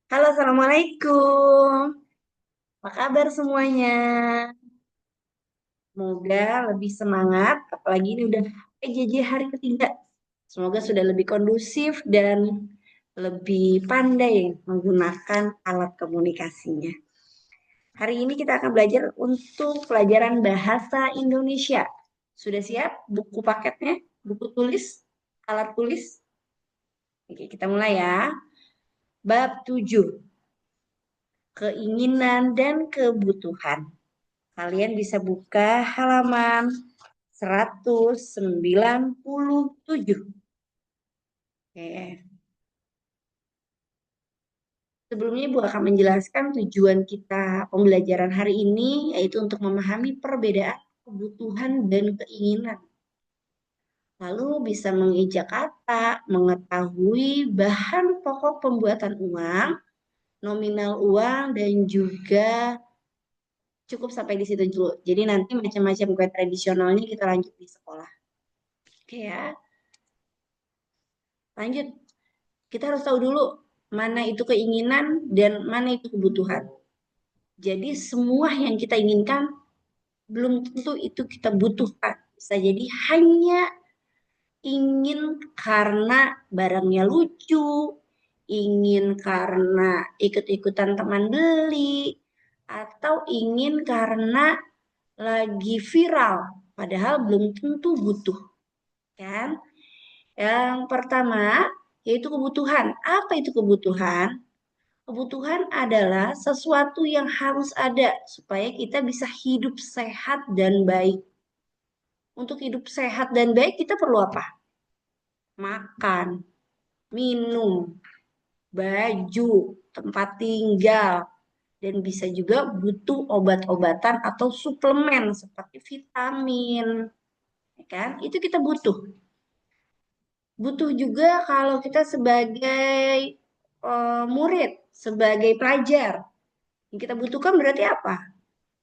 Halo, Assalamualaikum. Apa kabar semuanya? Semoga lebih semangat, apalagi ini udah PJJ hari ketiga. Semoga sudah lebih kondusif dan lebih pandai menggunakan alat komunikasinya. Hari ini kita akan belajar untuk pelajaran bahasa Indonesia. Sudah siap buku paketnya, buku tulis, alat tulis? Oke, kita mulai ya. Bab 7, keinginan dan kebutuhan. Kalian bisa buka halaman 197. Oke. Sebelumnya Ibu akan menjelaskan tujuan kita pembelajaran hari ini, yaitu untuk memahami perbedaan kebutuhan dan keinginan. Lalu bisa mengeja kata, mengetahui bahan pokok pembuatan uang, nominal uang, dan juga cukup sampai di situ dulu. Jadi nanti macam-macam kue tradisionalnya kita lanjut di sekolah. Oke ya, lanjut. Kita harus tahu dulu mana itu keinginan dan mana itu kebutuhan. Jadi semua yang kita inginkan belum tentu itu kita butuhkan. Bisa jadi hanya ingin karena barangnya lucu, ingin karena ikut-ikutan teman beli, atau ingin karena lagi viral, padahal belum tentu butuh, kan? Yang pertama yaitu kebutuhan. Apa itu kebutuhan? Kebutuhan adalah sesuatu yang harus ada supaya kita bisa hidup sehat dan baik. Untuk hidup sehat dan baik kita perlu apa? Makan, minum, baju, tempat tinggal, dan bisa juga butuh obat-obatan atau suplemen seperti vitamin, ya kan? Itu kita butuh. Butuh juga kalau kita sebagai murid, sebagai pelajar. Yang kita butuhkan berarti apa?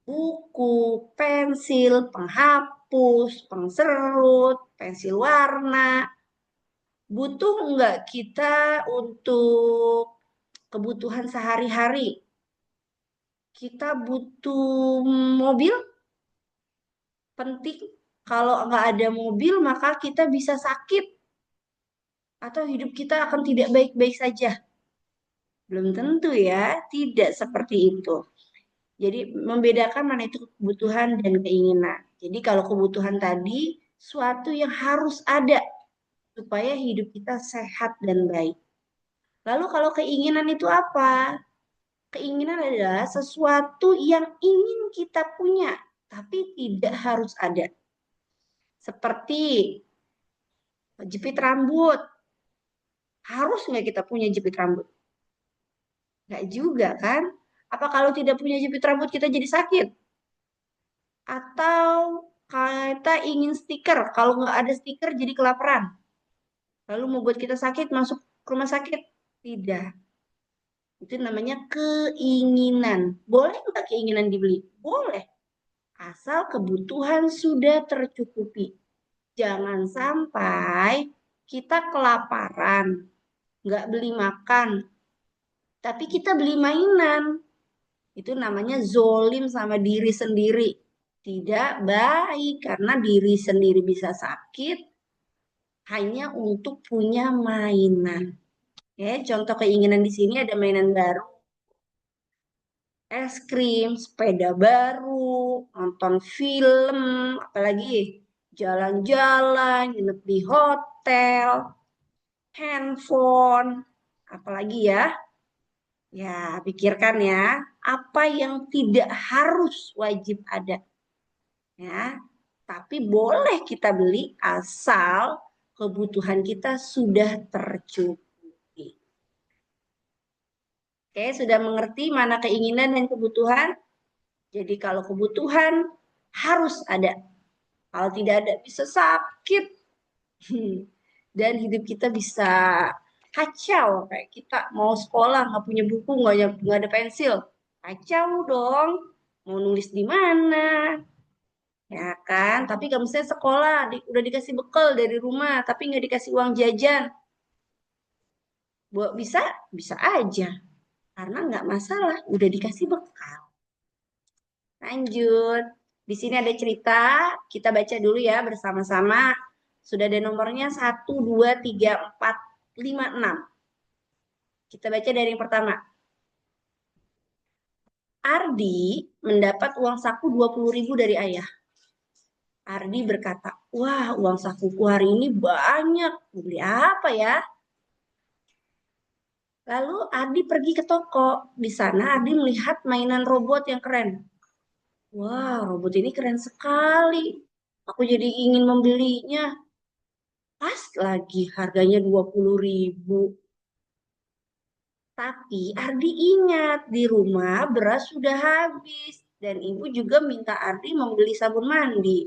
Buku, pensil, penghapus, pengserut, pensil warna. Butuh nggak kita untuk kebutuhan sehari-hari? Kita butuh mobil, penting. Kalau nggak ada mobil, maka kita bisa sakit atau hidup kita akan tidak baik-baik saja. Belum tentu ya, tidak seperti itu. Jadi membedakan mana itu kebutuhan dan keinginan. Jadi kalau kebutuhan tadi, suatu yang harus ada supaya hidup kita sehat dan baik. Lalu kalau keinginan itu apa? Keinginan adalah sesuatu yang ingin kita punya, tapi tidak harus ada. Seperti jepit rambut. Harus nggak kita punya jepit rambut? Nggak juga kan? Apa kalau tidak punya jepit rambut kita jadi sakit? Atau kita ingin stiker, kalau nggak ada stiker jadi kelaparan. Lalu mau buat kita sakit, masuk ke rumah sakit? Tidak. Itu namanya keinginan. Boleh nggak keinginan dibeli? Boleh. Asal kebutuhan sudah tercukupi. Jangan sampai kita kelaparan, nggak beli makan, tapi kita beli mainan. Itu namanya zolim sama diri sendiri. Tidak baik karena diri sendiri bisa sakit hanya untuk punya mainan. Ya, contoh keinginan di sini ada mainan baru, es krim, sepeda baru, nonton film, apalagi jalan-jalan, nginep di hotel, handphone, apalagi ya. Ya, pikirkan ya, apa yang tidak harus wajib ada. Ya, tapi boleh kita beli asal kebutuhan kita sudah tercukupi. Oke, sudah mengerti mana keinginan dan kebutuhan? Jadi kalau kebutuhan harus ada. Kalau tidak ada bisa sakit. Dan hidup kita bisa kacau. Kayak kita mau sekolah nggak punya buku, nggak ada pensil. Kacau dong. Mau nulis di mana? Ya kan? Tapi kamu saya sekolah udah dikasih bekal dari rumah, tapi nggak dikasih uang jajan. Bisa, bisa aja. Karena nggak masalah, udah dikasih bekal. Lanjut. Di sini ada cerita, kita baca dulu ya bersama-sama. Sudah ada nomornya 1, 2, 3, 4, 5, 6. Kita baca dari yang pertama. Ardi mendapat uang saku 20.000 dari ayah. Ardi berkata, wah uang sakuku hari ini banyak. Beli apa ya? Lalu Ardi pergi ke toko. Di sana Ardi melihat mainan robot yang keren. Wah, robot ini keren sekali. Aku jadi ingin membelinya. Pas lagi harganya 20.000. Tapi Ardi ingat di rumah beras sudah habis. Dan ibu juga minta Ardi membeli sabun mandi.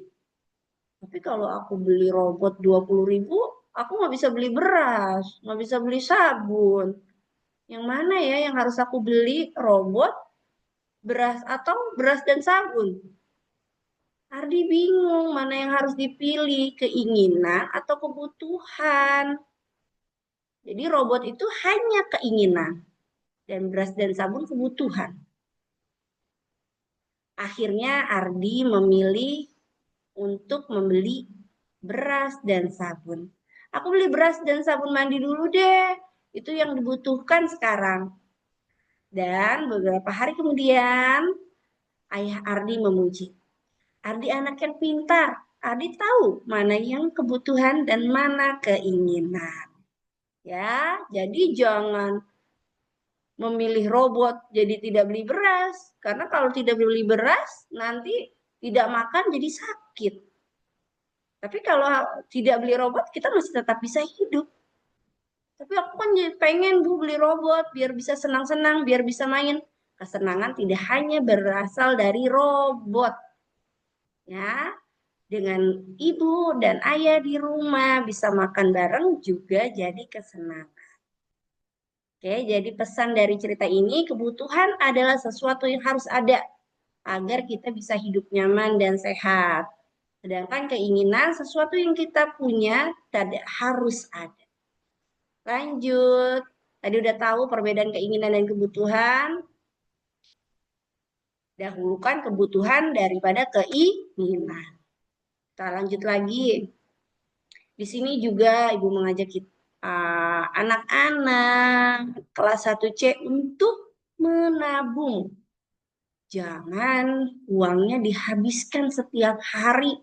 Tapi kalau aku beli robot 20.000, aku nggak bisa beli beras, nggak bisa beli sabun. Yang mana ya yang harus aku beli? Robot, beras, atau beras dan sabun? Ardi bingung mana yang harus dipilih, keinginan atau kebutuhan. Jadi robot itu hanya keinginan dan beras dan sabun kebutuhan. Akhirnya Ardi memilih untuk membeli beras dan sabun. Aku beli beras dan sabun mandi dulu deh. Itu yang dibutuhkan sekarang. Dan beberapa hari kemudian, ayah Ardi memuji. Ardi anak yang pintar. Ardi tahu mana yang kebutuhan dan mana keinginan. Ya, jadi jangan memilih robot jadi tidak beli beras. Karena kalau tidak beli beras, nanti tidak makan jadi sakit. Tapi kalau tidak beli robot, kita masih tetap bisa hidup. Tapi aku kan pengen Bu beli robot, biar bisa senang-senang, biar bisa main. Kesenangan tidak hanya berasal dari robot. Ya, dengan ibu dan ayah di rumah bisa makan bareng juga jadi kesenangan. Oke, jadi pesan dari cerita ini, kebutuhan adalah sesuatu yang harus ada agar kita bisa hidup nyaman dan sehat. Sedangkan keinginan sesuatu yang kita punya tidak harus ada. Lanjut. Tadi udah tahu perbedaan keinginan dan kebutuhan. Dahulukan kebutuhan daripada keinginan. Kita lanjut lagi. Di sini juga Ibu mengajak kita anak-anak kelas 1C untuk menabung. Jangan uangnya dihabiskan setiap hari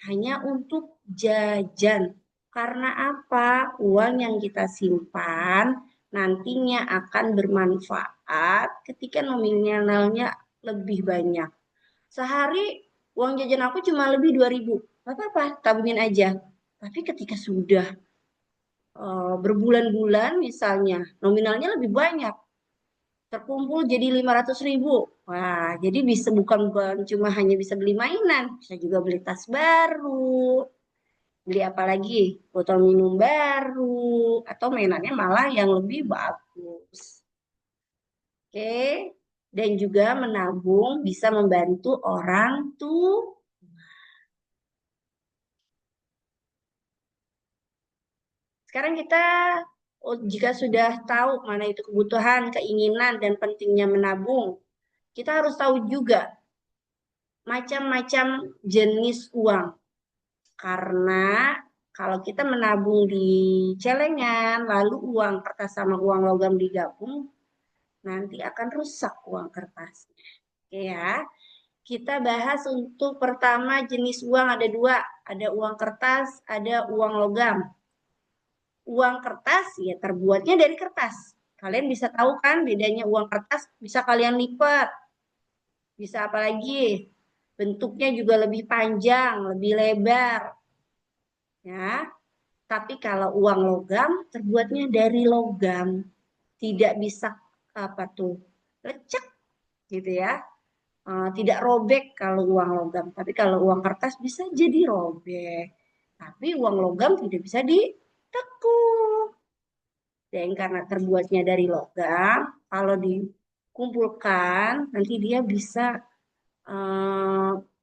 hanya untuk jajan. Karena apa? Uang yang kita simpan nantinya akan bermanfaat ketika nominalnya lebih banyak. Sehari uang jajan aku cuma lebih 2.000. Gak apa-apa, tabungin aja. Tapi ketika sudah berbulan-bulan misalnya, nominalnya lebih banyak. Terkumpul jadi 500.000. Wah, jadi bisa bukan cuma hanya bisa beli mainan, bisa juga beli tas baru, beli apa lagi? Botol minum baru, atau mainannya malah yang lebih bagus. Oke, dan juga menabung bisa membantu orang tua. Sekarang kita jika sudah tahu mana itu kebutuhan, keinginan, dan pentingnya menabung, kita harus tahu juga macam-macam jenis uang. Karena kalau kita menabung di celengan, lalu uang kertas sama uang logam digabung, nanti akan rusak uang kertasnya. Oke ya, kita bahas untuk pertama jenis uang ada dua, ada uang kertas, ada uang logam. Uang kertas ya terbuatnya dari kertas. Kalian bisa tahu kan bedanya uang kertas bisa kalian lipat. Bisa apa lagi? Bentuknya juga lebih panjang, lebih lebar. Ya, tapi kalau uang logam terbuatnya dari logam. Tidak bisa apa tuh? Lecek gitu ya. Tidak robek kalau uang logam. Tapi kalau uang kertas bisa jadi robek. Tapi uang logam tidak bisa ditekuk. Dan karena terbuatnya dari logam, kalau dikumpulkan nanti dia bisa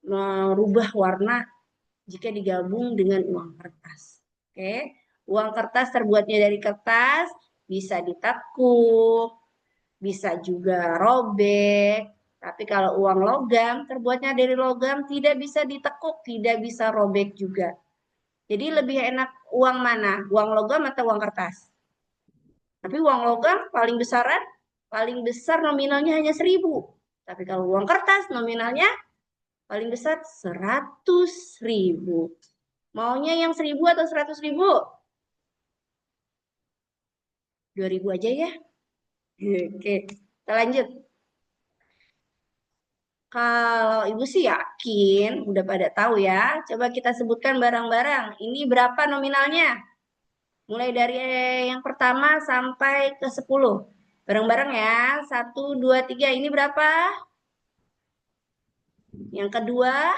merubah warna jika digabung dengan uang kertas. Oke, uang kertas terbuatnya dari kertas, bisa ditekuk, bisa juga robek. Tapi kalau uang logam, terbuatnya dari logam, tidak bisa ditekuk, tidak bisa robek juga. Jadi lebih enak uang mana? Uang logam atau uang kertas? Tapi uang logam paling besar nominalnya hanya 1.000. Tapi kalau uang kertas nominalnya paling besar 100.000. Maunya yang 1.000 atau 100.000? 2.000 aja ya. Oke, kita lanjut. Kalau ibu sih yakin, udah pada tahu ya. Coba kita sebutkan barang-barang. Ini berapa nominalnya? Mulai dari yang pertama sampai ke 10. Bareng-bareng ya. 1, 2, 3. Ini berapa? Yang kedua,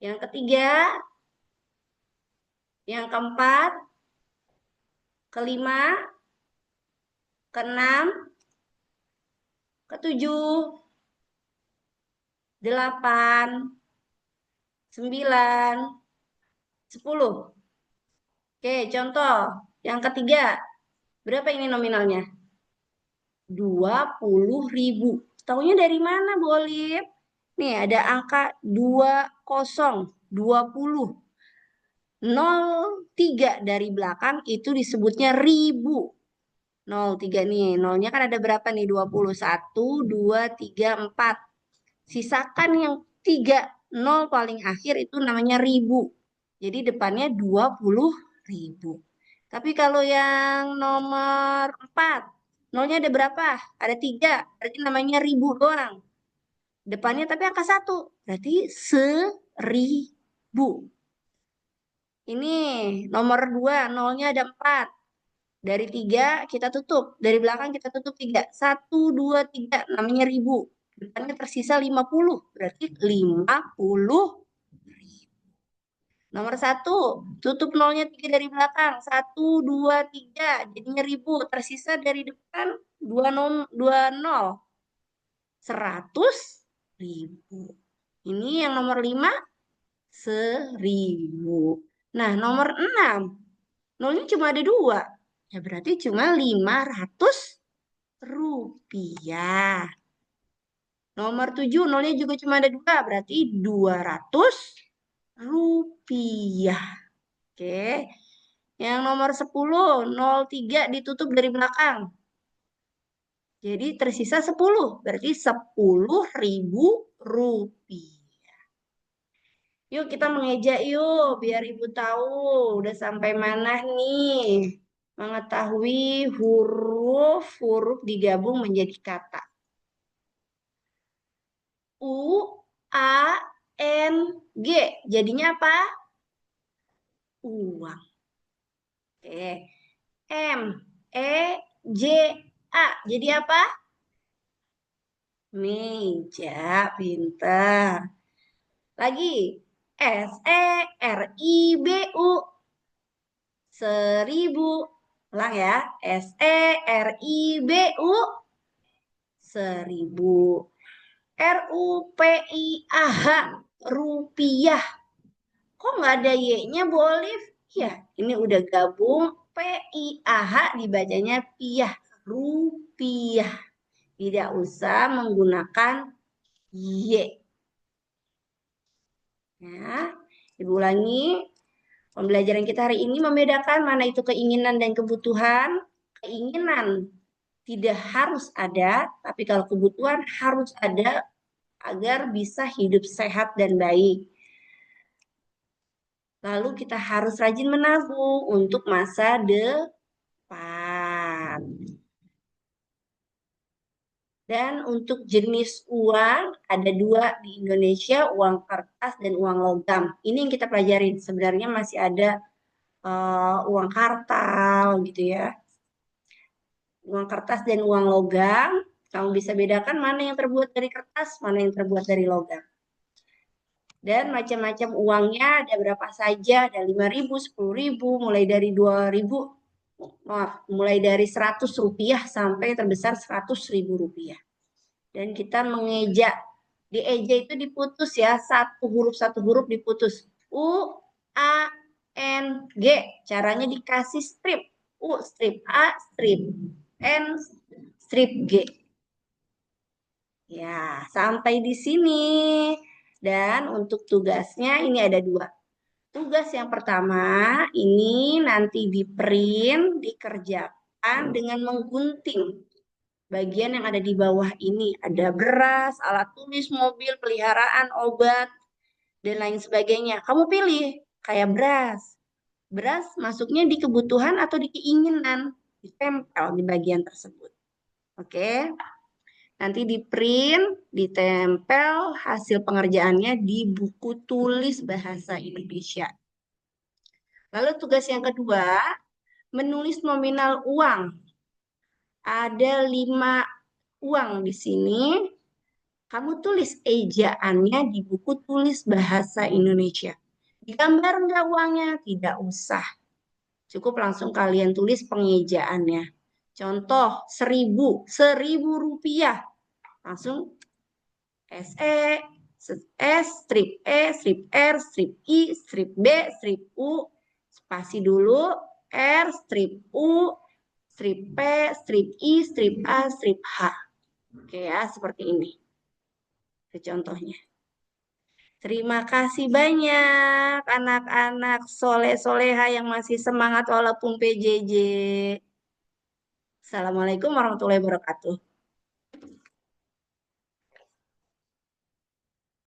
yang ketiga, yang keempat, kelima, keenam, ketujuh, 8, 9, 10. Oke, contoh. Yang ketiga, berapa ini nominalnya? 20.000. Taunya dari mana, Bu Olip? Nih, ada angka 20, 20. 03 dari belakang itu disebutnya ribu. 03 nih, nolnya kan ada berapa nih? 20. 1, 2, 3, 4. Sisakan yang 3, 0 paling akhir itu namanya ribu. Jadi depannya 20.000. Tapi kalau yang nomor 4, nolnya ada berapa? Ada 3, berarti namanya ribu doang. Depannya tapi angka 1, berarti 1.000. Ini nomor 2, nolnya ada 4. Dari 3 kita tutup, dari belakang kita tutup 3. 1, 2, 3, namanya ribu. Depannya tersisa 50, berarti 50. Nomor 1, tutup nolnya 3 dari belakang. 1, 2, 3, jadinya ribu. Tersisa dari depan 2 nol. 100.000. Ini yang nomor 5, 1.000. Nah, nomor 6, nolnya cuma ada 2. Ya berarti cuma 500 rupiah. Nomor 7, nolnya juga cuma ada 2. Berarti 200 rupiah. Oke. Yang nomor 10, 03 ditutup dari belakang. Jadi tersisa 10. Berarti 10.000 rupiah. Yuk kita mengeja yuk. Biar ibu tahu udah sampai mana nih. Mengetahui huruf-huruf digabung menjadi kata. U, A, N, G. Jadinya apa? Uang. Oke. M, E, J, A. Jadi apa? Meja. Pintar. Lagi. S, E, R, I, B, U. 1.000. Ulang ya. S, E, R, I, B, U. 1.000. R-U-P-I-A-H. Rupiah. Kok nggak ada Y-nya, Bu Olive? Ya, ini udah gabung. P-I-A-H dibacanya piah. Rupiah. Tidak usah menggunakan Y. Ya, Ibu ulangi. Pembelajaran kita hari ini membedakan mana itu keinginan dan kebutuhan. Keinginan tidak harus ada, tapi kalau kebutuhan harus ada agar bisa hidup sehat dan baik. Lalu kita harus rajin menabung untuk masa depan. Dan untuk jenis uang, ada 2 di Indonesia, uang kertas dan uang logam. Ini yang kita pelajarin. Sebenarnya masih ada uang kartal gitu ya. Uang kertas dan uang logam. Kamu bisa bedakan mana yang terbuat dari kertas, mana yang terbuat dari logam. Dan macam-macam uangnya ada berapa saja, ada 5.000, 10.000, mulai dari 2.000, maaf, mulai dari 100 rupiah sampai terbesar 100.000 rupiah. Dan kita mengeja, di eja itu diputus ya, satu huruf diputus. U, A, N, G, caranya dikasih strip. U, strip A, strip N, strip G. Ya, sampai di sini. Dan untuk tugasnya ini ada dua. Tugas yang pertama ini nanti di print, dikerjakan dengan menggunting bagian yang ada di bawah ini. Ada beras, alat tulis, mobil, peliharaan, obat, dan lain sebagainya. Kamu pilih kayak beras. Beras masuknya di kebutuhan atau di keinginan. Ditempel di bagian tersebut. Oke. Nanti di print, ditempel hasil pengerjaannya di buku tulis bahasa Indonesia. Lalu tugas yang kedua, menulis nominal uang. Ada 5 uang di sini. Kamu tulis ejaannya di buku tulis bahasa Indonesia. Digambar enggak uangnya? Tidak usah. Cukup langsung kalian tulis pengejaannya. Contoh, 1000, 1000 rupiah. Langsung SE, S, strip E, strip R, strip I, strip B, strip U, spasi dulu, R, strip U, strip P, strip I, strip A, strip H. Oke ya, seperti ini. Itu contohnya. Terima kasih banyak anak-anak soleh-soleha yang masih semangat walaupun PJJ. Assalamualaikum warahmatullahi wabarakatuh.